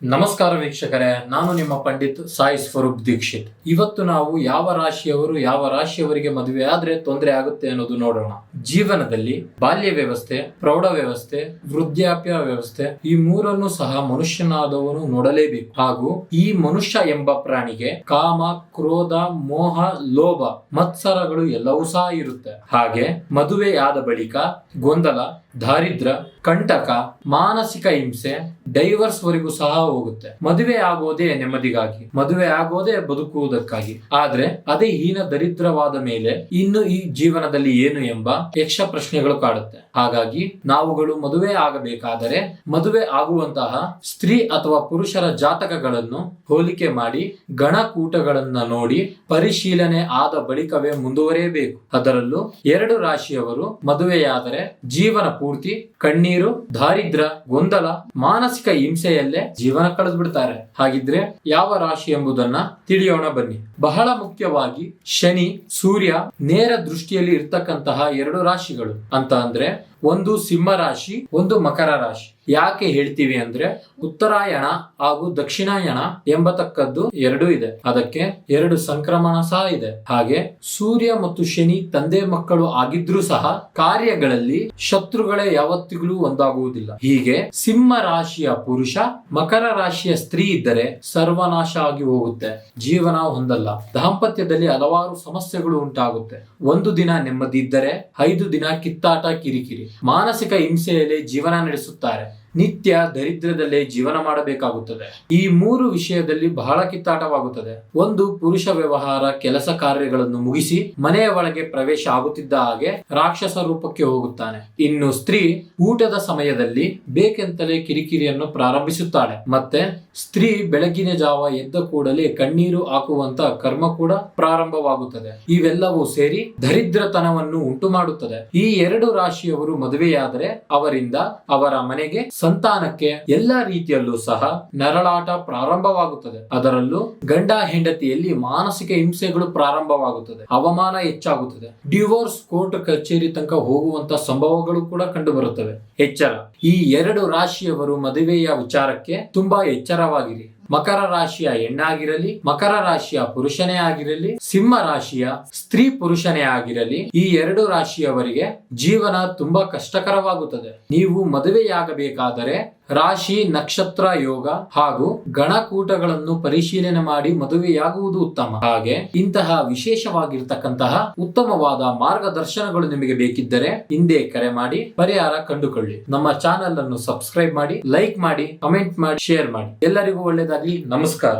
ನಮಸ್ಕಾರ ವೀಕ್ಷಕರೇ, ನಾನು ನಿಮ್ಮ ಪಂಡಿತ್ ಸಾಯಿ ಸ್ವರೂಪ್ ದೀಕ್ಷಿತ್. ಇವತ್ತು ನಾವು ಯಾವ ರಾಶಿಯವರಿಗೆ ಮದುವೆ ಆದ್ರೆ ತೊಂದರೆ ಆಗುತ್ತೆ ಅನ್ನೋದು ನೋಡೋಣ. ಜೀವನದಲ್ಲಿ ಬಾಲ್ಯ ವ್ಯವಸ್ಥೆ, ಪ್ರೌಢ ವ್ಯವಸ್ಥೆ, ವೃದ್ಧಾಪ್ಯ ವ್ಯವಸ್ಥೆ ಈ ಮೂರನ್ನು ಸಹ ಮನುಷ್ಯನಾದವನು ನೋಡಲೇಬೇಕು. ಹಾಗೂ ಈ ಮನುಷ್ಯ ಎಂಬ ಪ್ರಾಣಿಗೆ ಕಾಮ, ಕ್ರೋಧ, ಮೋಹ, ಲೋಭ, ಮತ್ಸರಗಳು ಎಲ್ಲವೂ ಸಹ ಇರುತ್ತೆ. ಹಾಗೆ ಮದುವೆಯಾದ ಬಳಿಕ ಗೊಂದಲ, ದಾರಿದ್ರ್ಯ, ಕಂಟಕ, ಮಾನಸಿಕ ಹಿಂಸೆ, ಡೈವರ್ಸ್ ವರೆಗೂ ಸಹ ಹೋಗುತ್ತೆ. ಮದುವೆ ಆಗೋದೇ ನೆಮ್ಮದಿಗಾಗಿ, ಮದುವೆ ಆಗೋದೇ ಬದುಕುವುದಕ್ಕಾಗಿ. ಆದ್ರೆ ಅದೇ ಹೀನ ದರಿದ್ರವಾದ ಮೇಲೆ ಇನ್ನು ಈ ಜೀವನದಲ್ಲಿ ಏನು ಎಂಬ ಯಕ್ಷ ಪ್ರಶ್ನೆಗಳು ಕಾಡುತ್ತೆ. ಹಾಗಾಗಿ ನಾವುಗಳು ಮದುವೆ ಆಗಬೇಕಾದರೆ ಮದುವೆ ಆಗುವಂತಹ ಸ್ತ್ರೀ ಅಥವಾ ಪುರುಷರ ಜಾತಕಗಳನ್ನು ಹೋಲಿಕೆ ಮಾಡಿ ಗಣಕೂಟಗಳನ್ನ ನೋಡಿ ಪರಿಶೀಲನೆ ಆದ ಬಳಿಕವೇ ಮುಂದುವರಿಯಬೇಕು. ಅದರಲ್ಲೂ 2 ರಾಶಿಯವರು ಮದುವೆಯಾದರೆ ಜೀವನ ಪೂರ್ತಿ ಕಣ್ಣೀರು, ದಾರಿದ್ರ್ಯ, ಗೊಂದಲ, ಮಾನಸಿಕ ಹಿಂಸೆಯಲ್ಲೇ ಜೀವನ ಕಳೆದು ಬಿಡ್ತಾರೆ. ಹಾಗಿದ್ರೆ ಯಾವ ರಾಶಿ ಎಂಬುದನ್ನ ತಿಳಿಯೋಣ ಬನ್ನಿ. ಬಹಳ ಮುಖ್ಯವಾಗಿ ಶನಿ, ಸೂರ್ಯ ನೇರ ದೃಷ್ಟಿಯಲ್ಲಿ ಇರ್ತಕ್ಕಂತಹ 2 ರಾಶಿಗಳು ಅಂತ ಅಂದ್ರೆ ಒಂದು ಸಿಂಹ ರಾಶಿ, ಒಂದು ಮಕರ ರಾಶಿ. ಯಾಕೆ ಹೇಳ್ತೀವಿ ಅಂದ್ರೆ ಉತ್ತರಾಯಣ ಹಾಗೂ ದಕ್ಷಿಣಾಯಣ ಎಂಬತಕ್ಕದ್ದು 2 ಇದೆ. ಅದಕ್ಕೆ 2 ಸಂಕ್ರಮಣ ಸಹ ಇದೆ. ಹಾಗೆ ಸೂರ್ಯ ಮತ್ತು ಶನಿ ತಂದೆ ಮಕ್ಕಳು ಆಗಿದ್ರೂ ಸಹ ಕಾರ್ಯಗಳಲ್ಲಿ ಶತ್ರುಗಳೇ ಯಾವತ್ತಿಗೂ ಒಂದಾಗುವುದಿಲ್ಲ. ಹೀಗೆ ಸಿಂಹ ರಾಶಿಯ ಪುರುಷ, ಮಕರ ರಾಶಿಯ ಸ್ತ್ರೀ ಇದ್ದರೆ ಸರ್ವನಾಶ ಆಗಿ ಹೋಗುತ್ತೆ, ಜೀವನ ಹೊಂದಲ್ಲ. ದಾಂಪತ್ಯದಲ್ಲಿ ಹಲವಾರು ಸಮಸ್ಯೆಗಳು ಉಂಟಾಗುತ್ತೆ. ಒಂದು ದಿನ ನೆಮ್ಮದಿ ಇದ್ದರೆ 5 ದಿನ ಕಿತ್ತಾಟ, ಕಿರಿಕಿರಿ, ಮಾನಸಿಕ ಹಿಂಸೆಯಲ್ಲಿ ಜೀವನ ನಡೆಸುತ್ತಾರೆ. ನಿತ್ಯ ದರಿದ್ರದಲ್ಲೇ ಜೀವನ ಮಾಡಬೇಕಾಗುತ್ತದೆ. ಈ 3 ವಿಷಯದಲ್ಲಿ ಬಹಳ ಕಿತ್ತಾಟವಾಗುತ್ತದೆ. ಒಂದು, ಪುರುಷ ವ್ಯವಹಾರ ಕೆಲಸ ಕಾರ್ಯಗಳನ್ನು ಮುಗಿಸಿ ಮನೆಯ ಒಳಗೆ ಪ್ರವೇಶ ಆಗುತ್ತಿದ್ದ ಹಾಗೆ ರಾಕ್ಷಸ ರೂಪಕ್ಕೆ ಹೋಗುತ್ತಾನೆ. ಇನ್ನು ಸ್ತ್ರೀ ಊಟದ ಸಮಯದಲ್ಲಿ ಬೇಕೆಂತಲೇ ಕಿರಿಕಿರಿಯನ್ನು ಪ್ರಾರಂಭಿಸುತ್ತಾಳೆ. ಮತ್ತೆ ಸ್ತ್ರೀ ಬೆಳಗಿನ ಜಾವ ಎದ್ದ ಕೂಡಲೇ ಕಣ್ಣೀರು ಹಾಕುವಂತ ಕರ್ಮ ಕೂಡ ಪ್ರಾರಂಭವಾಗುತ್ತದೆ. ಇವೆಲ್ಲವೂ ಸೇರಿ ದರಿದ್ರತನವನ್ನು ಉಂಟು ಮಾಡುತ್ತದೆ. ಈ 2 ರಾಶಿಯವರು ಮದುವೆಯಾದರೆ ಅವರಿಂದ ಅವರ ಮನೆಗೆ, ಸಂತಾನಕ್ಕೆ ಎಲ್ಲ ರೀತಿಯಲ್ಲೂ ಸಹ ನರಳಾಟ ಪ್ರಾರಂಭವಾಗುತ್ತದೆ. ಅದರಲ್ಲೂ ಗಂಡ ಹೆಂಡತಿಯಲ್ಲಿ ಮಾನಸಿಕ ಹಿಂಸೆಗಳು ಪ್ರಾರಂಭವಾಗುತ್ತದೆ, ಅವಮಾನ ಹೆಚ್ಚಾಗುತ್ತದೆ, ಡಿವೋರ್ಸ್ ಕೋರ್ಟ್ ಕಚೇರಿ ತನಕ ಹೋಗುವಂತ ಸಂಭವಗಳು ಕೂಡ ಕಂಡು ಬರುತ್ತವೆ. ಎಚ್ಚರ, ಈ 2 ರಾಶಿಯವರು ಮದುವೆಯ ವಿಚಾರಕ್ಕೆ ತುಂಬಾ ಎಚ್ಚರವಾಗಿರಿ. ಮಕರ ರಾಶಿಯ ಹೆಣ್ಣಾಗಿರಲಿ, ಮಕರ ರಾಶಿಯ ಪುರುಷನೇ ಆಗಿರಲಿ, ಸಿಂಹ ರಾಶಿಯ ಸ್ತ್ರೀ ಪುರುಷನೇ ಆಗಿರಲಿ, ಈ 2 ರಾಶಿಯವರಿಗೆ ಜೀವನ ತುಂಬಾ ಕಷ್ಟಕರವಾಗುತ್ತದೆ. ನೀವು ಮದುವೆಯಾಗಬೇಕಾದರೆ ರಾಶಿ, ನಕ್ಷತ್ರ ಯೋಗ ಹಾಗೂ ಗಣಕೂಟಗಳನ್ನು ಪರಿಶೀಲನೆ ಮಾಡಿ ಮದುವೆಯಾಗುವುದು ಉತ್ತಮ. ಹಾಗೆ ಇಂತಹ ವಿಶೇಷವಾಗಿರ್ತಕ್ಕಂತಹ ಉತ್ತಮವಾದ ಮಾರ್ಗದರ್ಶನಗಳು ನಿಮಗೆ ಬೇಕಿದ್ದರೆ ಹಿಂದೆ ಕರೆ ಮಾಡಿ ಪರಿಹಾರ ಕಂಡುಕೊಳ್ಳಿ. ನಮ್ಮ ಚಾನೆಲ್ ಅನ್ನು ಸಬ್ಸ್ಕ್ರೈಬ್ ಮಾಡಿ, ಲೈಕ್ ಮಾಡಿ, ಕಮೆಂಟ್ ಮಾಡಿ, ಶೇರ್ ಮಾಡಿ. ಎಲ್ಲರಿಗೂ ಒಳ್ಳೆಯದಾಗಲಿ. ನಮಸ್ಕಾರ.